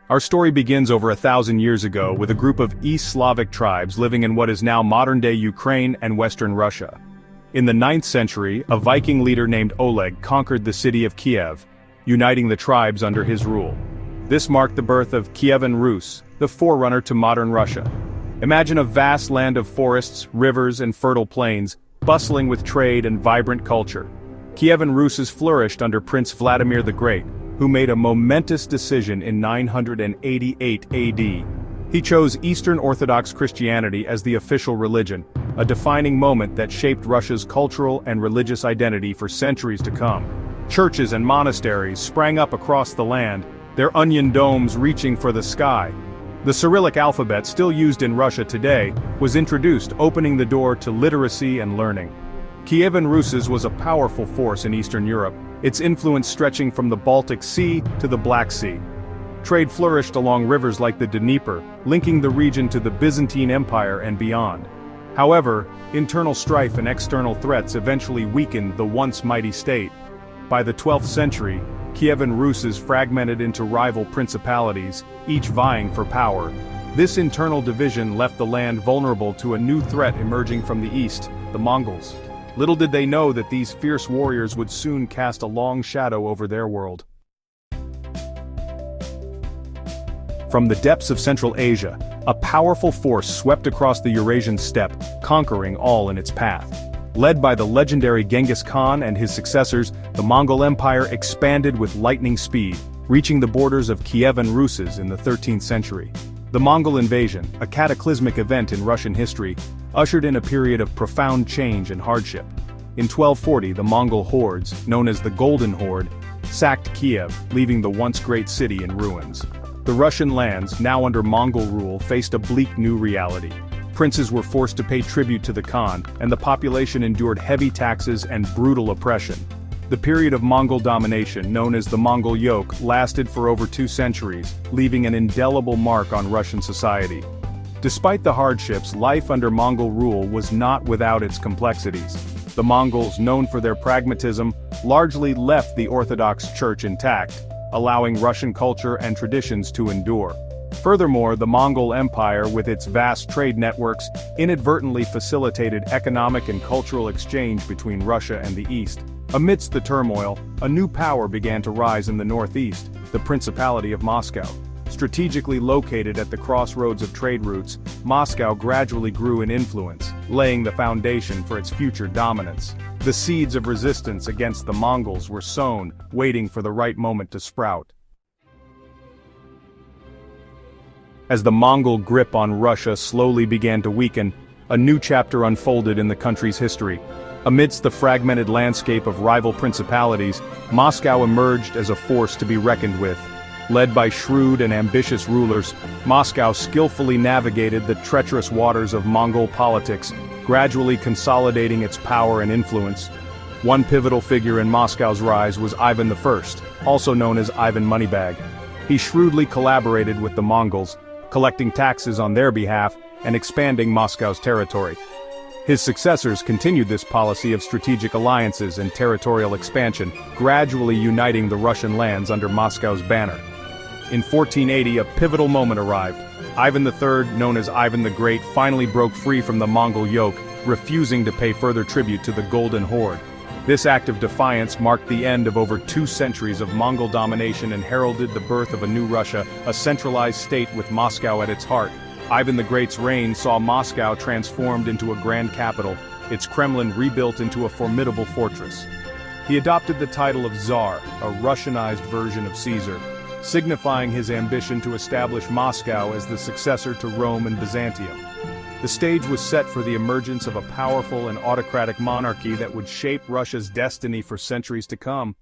Our story begins over 1,000 years ago with a group of East Slavic tribes living in what is now modern-day Ukraine and Western Russia. In the 9th century, a Viking leader named Oleg conquered the city of Kiev, uniting the tribes under his rule. This marked the birth of Kievan Rus, the forerunner to modern Russia. Imagine a vast land of forests, rivers, and fertile plains, bustling with trade and vibrant culture. Kievan Rus flourished under Prince Vladimir the Great, who made a momentous decision in 988 AD. He chose Eastern Orthodox Christianity as the official religion, a defining moment that shaped Russia's cultural and religious identity for centuries to come. Churches and monasteries sprang up across the land, their onion domes reaching for the sky. The Cyrillic alphabet, still used in Russia today, was introduced, opening the door to literacy and learning. Kievan Rus was a powerful force in Eastern Europe, its influence stretching from the Baltic Sea to the Black Sea. Trade flourished along rivers like the Dnieper, linking the region to the Byzantine Empire and beyond. However, internal strife and external threats eventually weakened the once mighty state. By the 12th century, Kievan Rus fragmented into rival principalities, each vying for power. This internal division left the land vulnerable to a new threat emerging from the east, the Mongols. Little did they know that these fierce warriors would soon cast a long shadow over their world. From the depths of Central Asia, a powerful force swept across the Eurasian steppe, conquering all in its path. Led by the legendary Genghis Khan and his successors, the Mongol Empire expanded with lightning speed, reaching the borders of Kievan Rus in the 13th century. The Mongol invasion, a cataclysmic event in Russian history, ushered in a period of profound change and hardship. In 1240, the Mongol hordes, known as the Golden Horde, sacked Kiev, leaving the once great city in ruins. The Russian lands, now under Mongol rule, faced a bleak new reality. Princes were forced to pay tribute to the Khan, and the population endured heavy taxes and brutal oppression. The period of Mongol domination, known as the Mongol Yoke, lasted for over 2 centuries, leaving an indelible mark on Russian society. Despite the hardships, life under Mongol rule was not without its complexities. The Mongols, known for their pragmatism, largely left the Orthodox Church intact, allowing Russian culture and traditions to endure. Furthermore, the Mongol Empire, with its vast trade networks, inadvertently facilitated economic and cultural exchange between Russia and the East. Amidst the turmoil, a new power began to rise in the northeast, the Principality of Moscow. Strategically located at the crossroads of trade routes, Moscow gradually grew in influence, laying the foundation for its future dominance. The seeds of resistance against the Mongols were sown, waiting for the right moment to sprout. As the Mongol grip on Russia slowly began to weaken, a new chapter unfolded in the country's history. Amidst the fragmented landscape of rival principalities, Moscow emerged as a force to be reckoned with. Led by shrewd and ambitious rulers, Moscow skillfully navigated the treacherous waters of Mongol politics, gradually consolidating its power and influence. One pivotal figure in Moscow's rise was Ivan I, also known as Ivan Moneybag. He shrewdly collaborated with the Mongols, collecting taxes on their behalf and expanding Moscow's territory. His successors continued this policy of strategic alliances and territorial expansion, gradually uniting the Russian lands under Moscow's banner. In 1480, a pivotal moment arrived. Ivan III, known as Ivan the Great, finally broke free from the Mongol yoke, refusing to pay further tribute to the Golden Horde. This act of defiance marked the end of over 2 centuries of Mongol domination and heralded the birth of a new Russia, a centralized state with Moscow at its heart. Ivan the Great's reign saw Moscow transformed into a grand capital, its Kremlin rebuilt into a formidable fortress. He adopted the title of Tsar, a Russianized version of Caesar, signifying his ambition to establish Moscow as the successor to Rome and Byzantium. The stage was set for the emergence of a powerful and autocratic monarchy that would shape Russia's destiny for centuries to come.